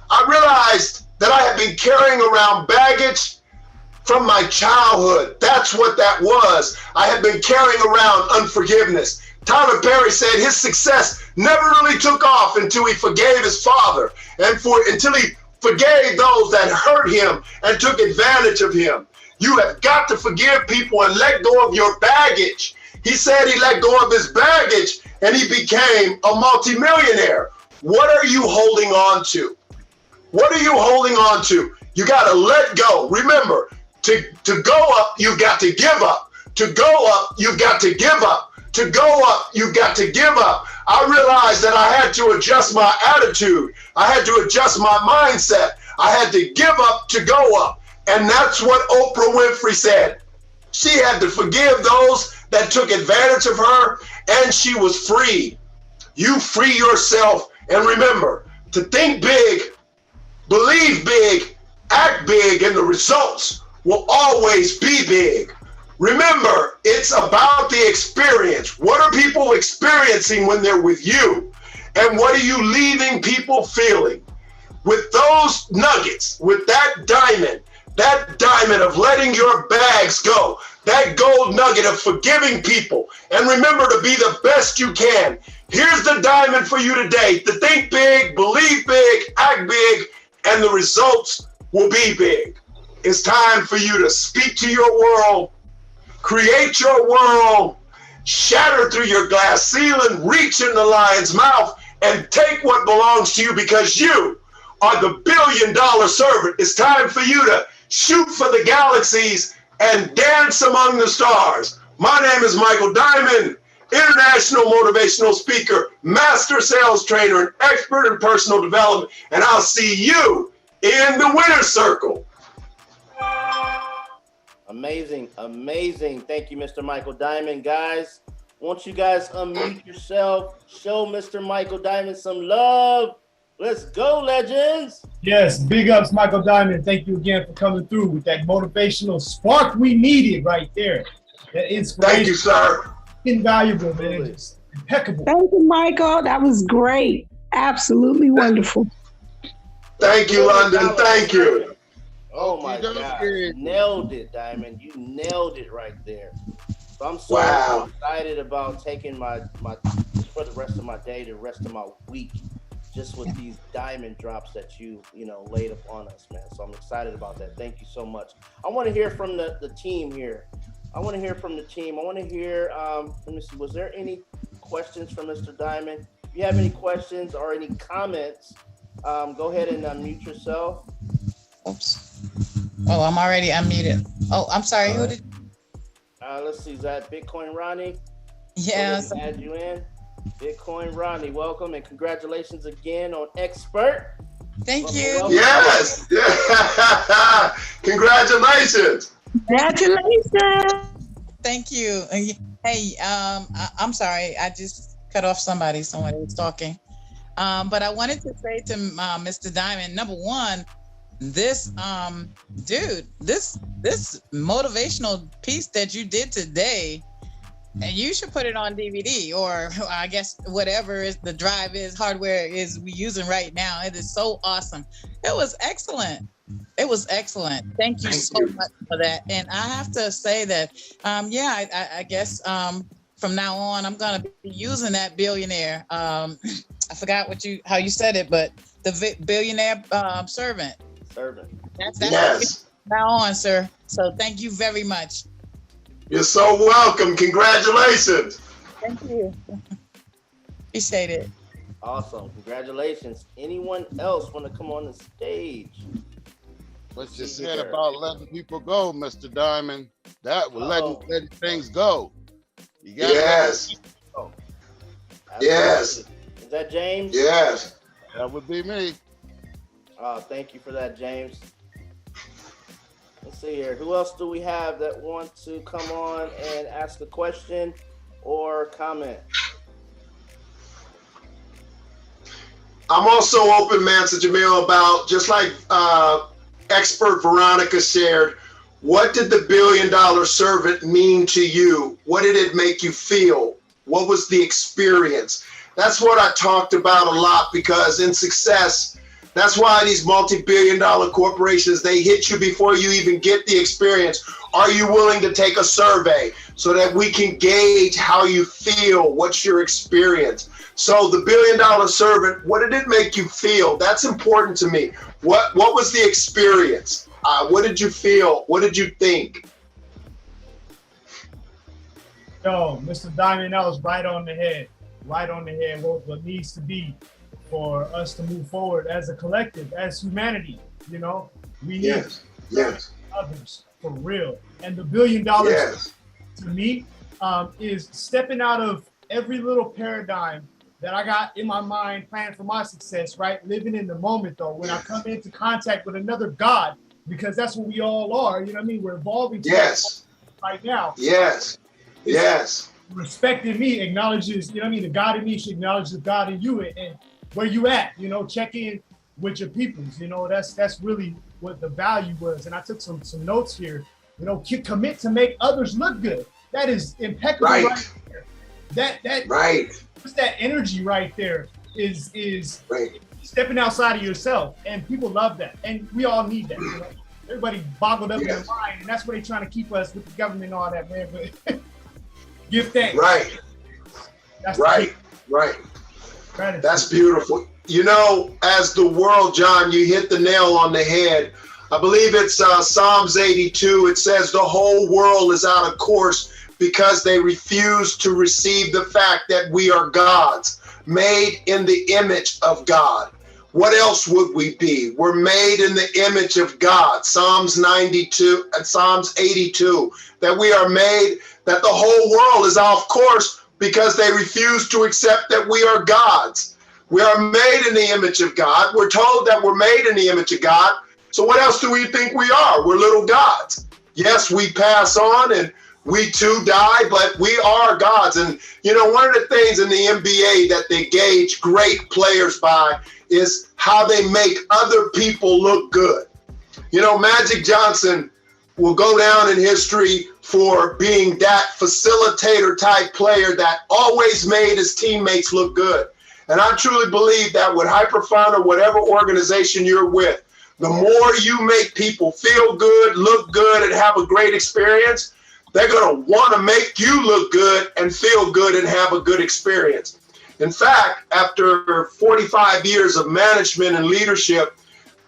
I realized that I had been carrying around baggage from my childhood. That's what that was. I had been carrying around unforgiveness. Tyler Perry said his success never really took off until he forgave his father and until he forgave those that hurt him and took advantage of him. You have got to forgive people and let go of your baggage. He said he let go of his baggage and he became a multimillionaire. What are you holding on to? What are you holding on to? You got to let go. Remember, to go up, you've got to give up. To go up, you've got to give up. To go up, you've got to give up. I realized that I had to adjust my attitude. I had to adjust my mindset. I had to give up to go up. And that's what Oprah Winfrey said. She had to forgive those that took advantage of her, and she was free. You free yourself, and remember to think big, believe big, act big, and the results will always be big. Remember, it's about the experience. What are people experiencing when they're with you? And what are you leaving people feeling? With those nuggets, with that diamond of letting your bags go, that gold nugget of forgiving people, and remember to be the best you can. Here's the diamond for you today: to think big, believe big, act big, and the results will be big. It's time for you to speak to your world, create your world, shatter through your glass ceiling, reach in the lion's mouth, and take what belongs to you, because you are the billion-dollar servant. It's time for you to shoot for the galaxies and dance among the stars. My name is Michael Diamond, international motivational speaker, master sales trainer, and expert in personal development, and I'll see you in the winner's circle. Amazing, amazing. Thank you, Mr. Michael Diamond. Guys, won't you guys unmute yourself? Show Mr. Michael Diamond some love. Let's go, legends. Yes, big ups, Michael Diamond. Thank you again for coming through with that motivational spark we needed right there. That inspiration. Thank you, sir. Invaluable, man. Just impeccable. Thank you, Michael. That was great. Absolutely wonderful. Thank you, London. Thank you. Oh my God. Nailed it, Diamond. You nailed it right there. So I'm so Wow. excited about taking my for the rest of my day, the rest of my week, just with these diamond drops that you laid upon us, man. So I'm excited about that. Thank you so much. I want to hear from the team here. I want to hear from the team. I want to hear, let me see, was there any questions from Mr. Diamond? If you have any questions or any comments, go ahead and unmute yourself. Oops. Oh, I'm already unmuted. Oh, I'm sorry. Who did? Let's see, is that Bitcoin Ronnie? Yes. Add you in. Bitcoin Ronnie, welcome and congratulations again on Expert. Thank you. Yes. Congratulations. Congratulations. Thank you. Hey, I'm sorry. I just cut off somebody. Someone was talking. But I wanted to say to Mr. Diamond, number one, this motivational piece that you did today, and you should put it on DVD, or I guess whatever is the drive is, hardware is we using right now. It is so awesome. It was excellent. It was excellent. Thank you so much for that. And I have to say that, I guess from now on, I'm going to be using that billionaire. I forgot how you said it, but the billionaire servant. That's Yes. from now on, sir. So thank you very much. You're so welcome. Congratulations. Thank you. Appreciate it. Awesome. Congratulations. Anyone else want to come on the stage? What you said about letting people go, Mr. Diamond, that was letting things go. You got Yes. Absolutely. Yes. that James? Yes. That would be me. Thank you for that, James. Let's see here. Who else do we have that want to come on and ask a question or comment? I'm also open, man, to Jamil about, just like expert Veronica shared, what did the $1 billion servant mean to you? What did it make you feel? What was the experience? That's what I talked about a lot, because in success, that's why these multi-billion-dollar corporations, they hit you before you even get the experience. Are you willing to take a survey so that we can gauge how you feel? What's your experience? So the $1 billion servant, what did it make you feel? That's important to me. What was the experience? What did you feel? What did you think? Yo, Mr. Diamond, that was right on the head. Right on the head. What needs to be for us to move forward as a collective, as humanity. You know, we need others for real. And the $1 billion to me is stepping out of every little paradigm that I got in my mind, planning for my success, right? Living in the moment, though, when I come into contact with another God, because that's what we all are, you know what I mean? We're evolving to right now. Respecting me acknowledges, you know what I mean? The God in me should acknowledge the God in you, and where you at, you know, check in with your peoples, you know, that's really what the value was. And I took some notes here, you know, commit to make others look good. That is impeccable right there. Just that energy right there is stepping outside of yourself, and people love that, and we all need that. You know? Everybody boggled up in their mind, and that's where they're trying to keep us with the government and all that, man. But give thanks. That's beautiful. You know, as the world, John, you hit the nail on the head. I believe it's Psalms 82. It says the whole world is out of course because they refuse to receive the fact that we are God's, made in the image of God. What else would we be? We're made in the image of God. Psalms 92 and Psalms 82, that we are made, that the whole world is off course because they refuse to accept that we are God's. We are made in the image of God. We're told that we're made in the image of God. So what else do we think we are? We're little gods. Yes, we pass on and we too die, but we are gods. And, you know, one of the things in the NBA that they gauge great players by is how they make other people look good. You know, Magic Johnson will go down in history for being that facilitator type player that always made his teammates look good. And I truly believe that with Hyperfund or whatever organization you're with, the more you make people feel good, look good, and have a great experience, they're going to want to make you look good and feel good and have a good experience. In fact, after 45 years of management and leadership,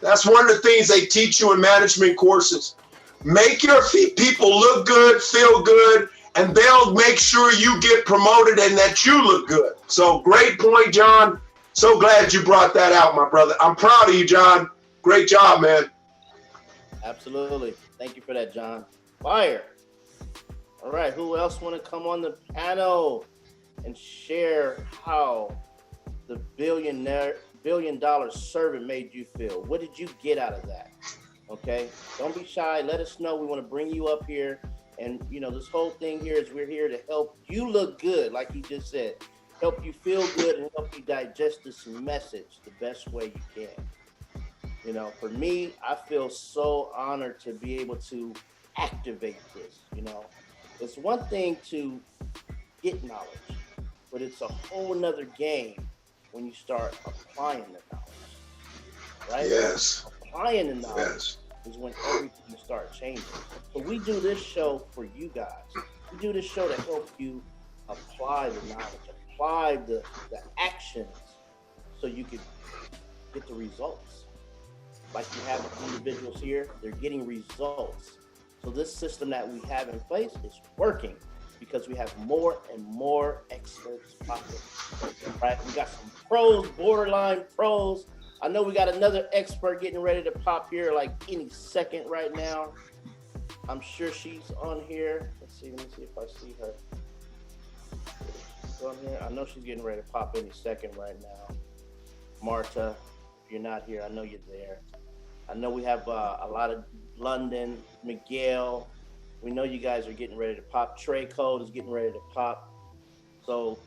that's one of the things they teach you in management courses. Make your people look good, feel good, and they'll make sure you get promoted and that you look good. So great point, John. So glad you brought that out, my brother. I'm proud of you, John. Great job, man. Absolutely. Thank you for that, John. Fire. All right, who else want to come on the panel and share how the $1 billion servant made you feel? What did you get out of that? Okay, don't be shy. Let us know. We want to bring you up here. And, you know, this whole thing here is we're here to help you look good, like he just said. Help you feel good and help you digest this message the best way you can. You know, for me, I feel so honored to be able to activate this, you know. It's one thing to get knowledge, but it's a whole nother game when you start applying the knowledge, right? Yes. Applying the knowledge is when everything starts changing. So we do this show for you guys. We do this show to help you apply the knowledge, apply the actions so you can get the results. Like you have individuals here, they're getting results. So this system that we have in place is working because we have more and more experts popping, right? We got some pros, borderline pros. I know we got another expert getting ready to pop here like any second right now. I'm sure she's on here. Let me see if I see her. on here? I know she's getting ready to pop any second right now. Marta, if you're not here, I know you're there. I know we have a lot of London, Miguel. We know you guys are getting ready to pop. Trey Code is getting ready to pop. So,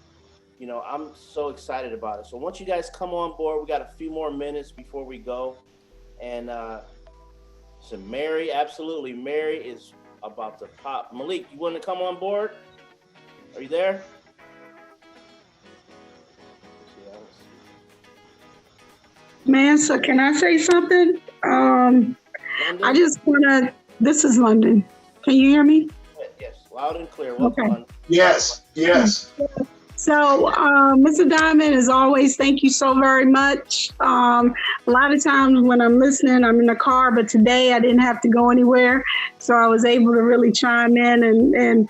you know, I'm so excited about it. So once you guys come on board, we got a few more minutes before we go. And so Mary, absolutely. Mary is about to pop. Malik, you want to come on board? Are you there? Mansa, can I say something? I just want to, this is London. Can you hear me? Yes, loud and clear. Welcome, Okay. London. Yes, yes. So, Mr. Diamond, as always, thank you so very much. A lot of times when I'm listening, I'm in the car, but today I didn't have to go anywhere. So I was able to really chime in. And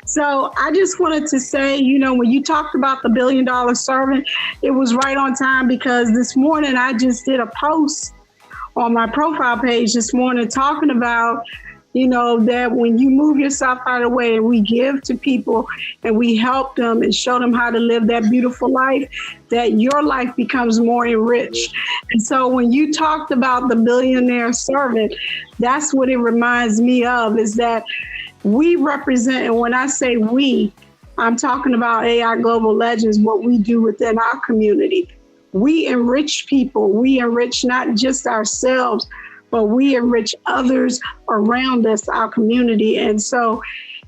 so I just wanted to say, you know, when you talked about the $1 billion servant, it was right on time because this morning I just did a post on my profile page this morning talking about, you know, that when you move yourself out of the way and we give to people and we help them and show them how to live that beautiful life, that your life becomes more enriched. And so when you talked about the billionaire servant, that's what it reminds me of, is that we represent, and when I say we, I'm talking about AI Global Legends, what we do within our community. We enrich people. We enrich not just ourselves, but we enrich others around us, our community. And so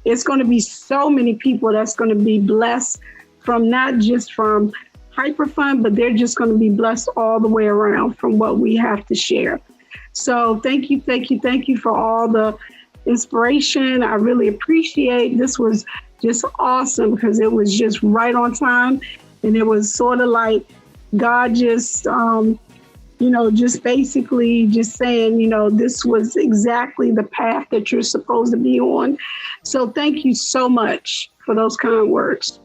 it's going to be so many people that's going to be blessed from not just from HyperFund, but they're just going to be blessed all the way around from what we have to share. So thank you for all the inspiration. I really appreciate. This was just awesome because it was just right on time. And it was sort of like God just, you know, just basically just saying, you know, this was exactly the path that you're supposed to be on. So thank you so much for those kind words.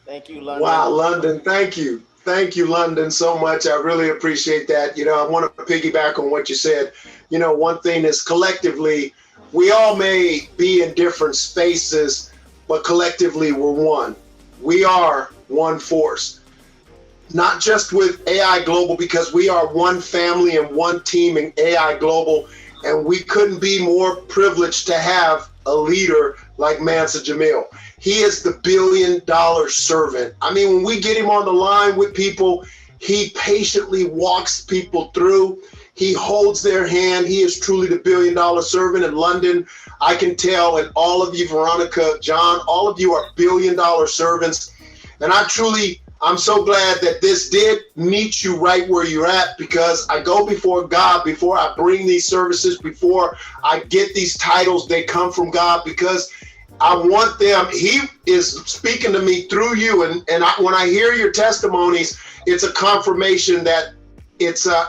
Thank you, London. Wow, London, thank you. Thank you, London, so much. I really appreciate that. You know, I want to piggyback on what you said. You know, one thing is collectively, we all may be in different spaces, but collectively we're one. We are one force. Not just with AI Global, because we are one family and one team in AI Global, and we couldn't be more privileged to have a leader like Mansa Jamil. He is the $1 billion servant. I mean, when we get him on the line with people, he patiently walks people through. He holds their hand. He is truly the $1 billion servant. In London, I can tell, and all of you, Veronica, John, all of you are $1 billion servants. And I'm so glad that this did meet you right where you're at, because I go before God, before I bring these services, before I get these titles, they come from God, because I want them. He is speaking to me through you. And when I hear your testimonies, it's a confirmation that it's an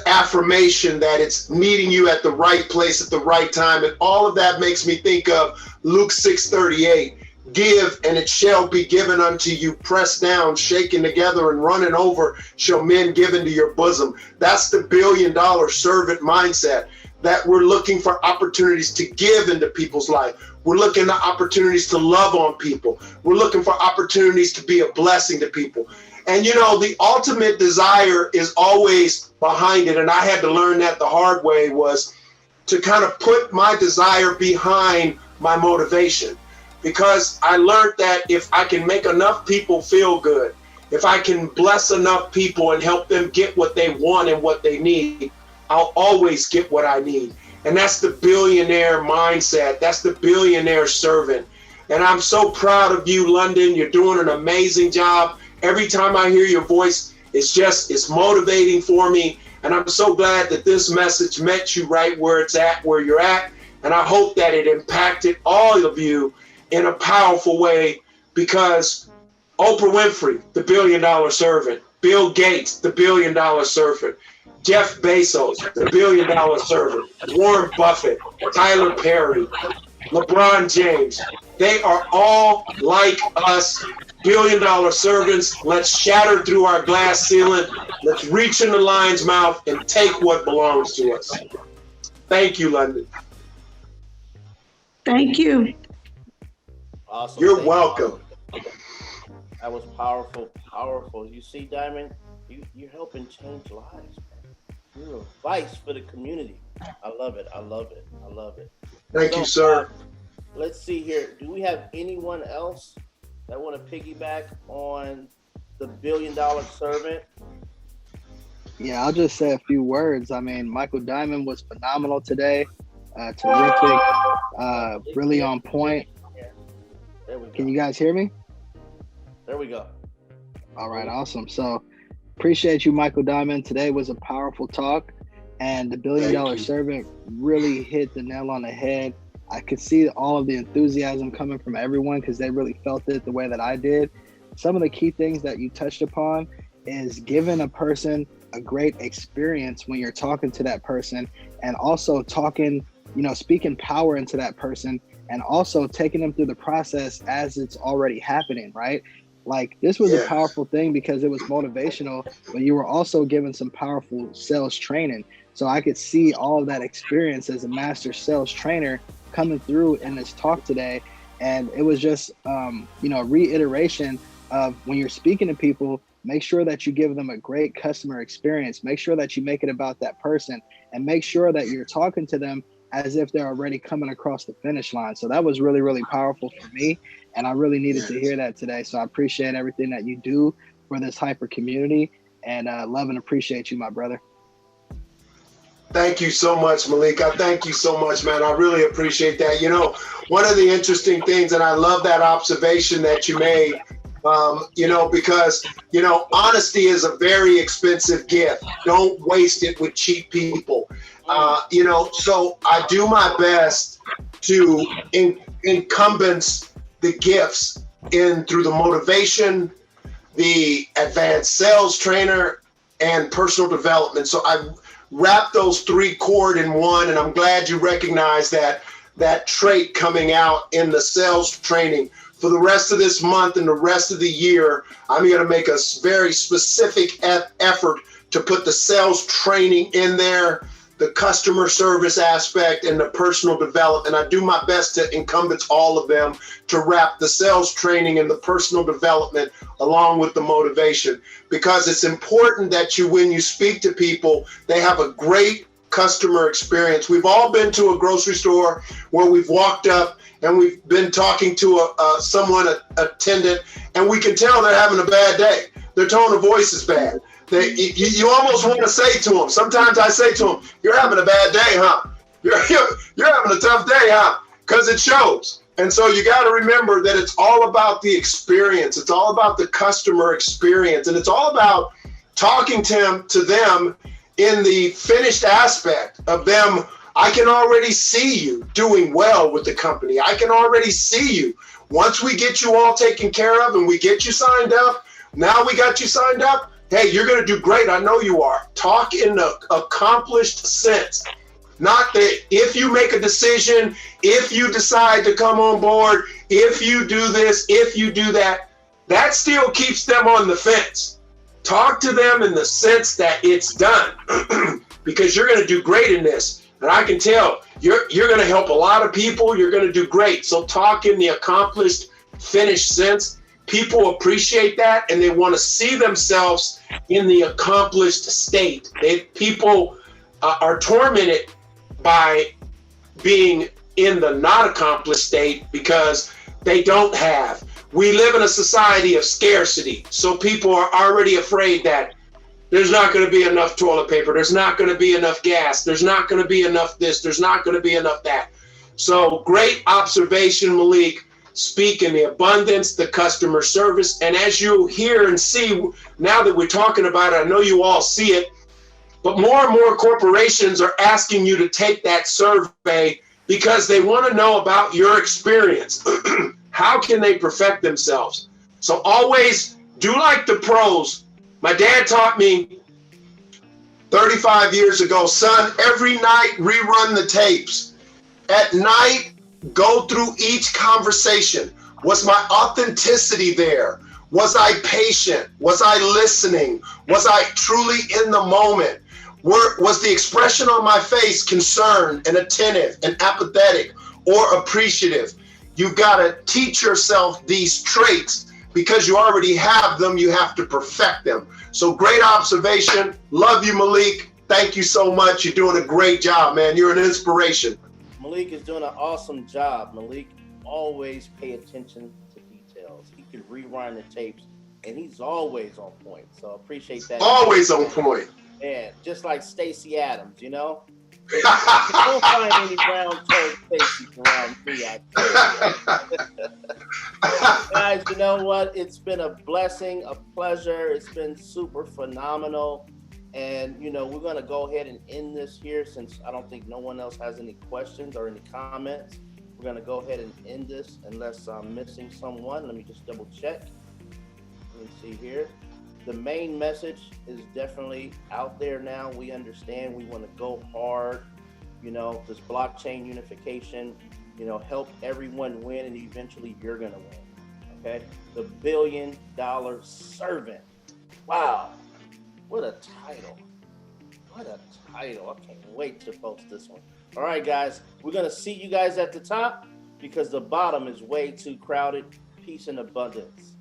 affirmation that it's meeting you at the right place at the right time. And all of that makes me think of Luke 6:38. Give, and it shall be given unto you, pressed down, shaken together, and running over, shall men give into your bosom. That's the $1 billion servant mindset, that we're looking for opportunities to give into people's life. We're looking at opportunities to love on people. We're looking for opportunities to be a blessing to people. And you know, the ultimate desire is always behind it. And I had to learn that the hard way, was to kind of put my desire behind my motivation. Because I learned that if I can make enough people feel good, if I can bless enough people and help them get what they want and what they need, I'll always get what I need. And that's the billionaire mindset. That's the billionaire servant. And I'm so proud of you, London. You're doing an amazing job. Every time I hear your voice, it's motivating for me. And I'm so glad that this message met you right where it's at, where you're at. And I hope that it impacted all of you in a powerful way, because Oprah Winfrey, the $1 billion servant, Bill Gates, the $1 billion servant, Jeff Bezos, the $1 billion servant, Warren Buffett, Tyler Perry, LeBron James, they are all like us, $1 billion servants. Let's shatter through our glass ceiling. Let's reach in the lion's mouth and take what belongs to us. Thank you, London. Thank you. Awesome. You're Thank welcome. you. That was powerful, powerful. You see, Diamond, you're helping change lives, man. You're a voice for the community. I love it. I love it. I love it. Thank you, sir. Let's see here. Do we have anyone else that want to piggyback on the $1 billion servant? Yeah, I'll just say a few words. I mean, Michael Diamond was phenomenal today. Terrific. Really on point. There we go. Can you guys hear me? There we go. All right, awesome. So appreciate you, Michael Diamond. Today was a powerful talk, and the $1 billion servant really hit the nail on the head. I could see all of the enthusiasm coming from everyone because they really felt it the way that I did. Some of the key things that you touched upon is giving a person a great experience when you're talking to that person, and also talking, speaking power into that person, and also taking them through the process as it's already happening, right? Like, this was a powerful thing because it was motivational, but you were also given some powerful sales training. So I could see all of that experience as a master sales trainer coming through in this talk today. And it was just, a reiteration of, when you're speaking to people, make sure that you give them a great customer experience. Make sure that you make it about that person, and make sure that you're talking to them as if they're already coming across the finish line. So that was really, really powerful for me. And I really needed to hear that today. So I appreciate everything that you do for this hyper community, and love and appreciate you, my brother. Thank you so much, Malik. I thank you so much, man. I really appreciate that. One of the interesting things, and I love that observation that you made, because honesty is a very expensive gift. Don't waste it with cheap people. So I do my best to incumbents the gifts through the motivation, the advanced sales trainer, and personal development. So I wrap those three cord in one, and I'm glad you recognize that trait coming out in the sales training. For the rest of this month and the rest of the year, I'm going to make a very specific effort to put the sales training in there, the customer service aspect, and the personal development. I do my best to incumbents all of them to wrap the sales training and the personal development along with the motivation, because it's important that when you speak to people, they have a great customer experience. We've all been to a grocery store where we've walked up and we've been talking to someone, attendant, and we can tell they're having a bad day. Their tone of voice is bad. You almost want to say to them, sometimes I say to them, "You're having a bad day, huh? You're having a tough day, huh?" Because it shows. And so you got to remember that it's all about the experience. It's all about the customer experience. And it's all about talking to them in the finished aspect of them. I can already see you doing well with the company. I can already see you. Once we get you all taken care of and we get you signed up, now we got you signed up, hey, you're going to do great. I know you are. Talk in the accomplished sense. Not that if you make a decision, if you decide to come on board, if you do this, if you do that, that still keeps them on the fence. Talk to them in the sense that it's done because you're going to do great in this. And I can tell you're going to help a lot of people. You're going to do great. So talk in the accomplished, finished sense. People appreciate that, and they want to see themselves in the accomplished state. People are tormented by being in the not accomplished state because they don't have. We live in a society of scarcity. So people are already afraid that there's not going to be enough toilet paper. There's not going to be enough gas. There's not going to be enough this. There's not going to be enough that. So great observation, Malik. Speak in the abundance, the customer service. And as you hear and see, now that we're talking about it, I know you all see it, but more and more corporations are asking you to take that survey because they want to know about your experience. How can they perfect themselves? So always do like the pros. My dad taught me 35 years ago, son, every night rerun the tapes. At night, go through each conversation. Was my authenticity there? Was I patient? Was I listening? Was I truly in the moment? Was the expression on my face concerned and attentive and apathetic or appreciative? You got to teach yourself these traits because you already have them. You have to perfect them. So great observation. Love you, Malik. Thank you so much. You're doing a great job, man. You're an inspiration. Malik is doing an awesome job. Malik always pay attention to details. He can rewind the tapes, and he's always on point. So appreciate that. Always on point. Yeah, just like Stacey Adams, you know? You won't find any round-toed Stacey around me, I tell you. Guys, you know what? It's been a blessing, a pleasure. It's been super phenomenal. And, you know, we're going to go ahead and end this here since I don't think no one else has any questions or any comments. We're going to go ahead and end this unless I'm missing someone. Let me just double check. Let me see here. The main message is definitely out there now. We understand we want to go hard, you know, this blockchain unification, you know, help everyone win, and eventually you're going to win. Okay. The $1 billion servant. Wow. What a title. What a title. I can't wait to post this one. All right, guys. We're going to see you guys at the top because the bottom is way too crowded. Peace and abundance.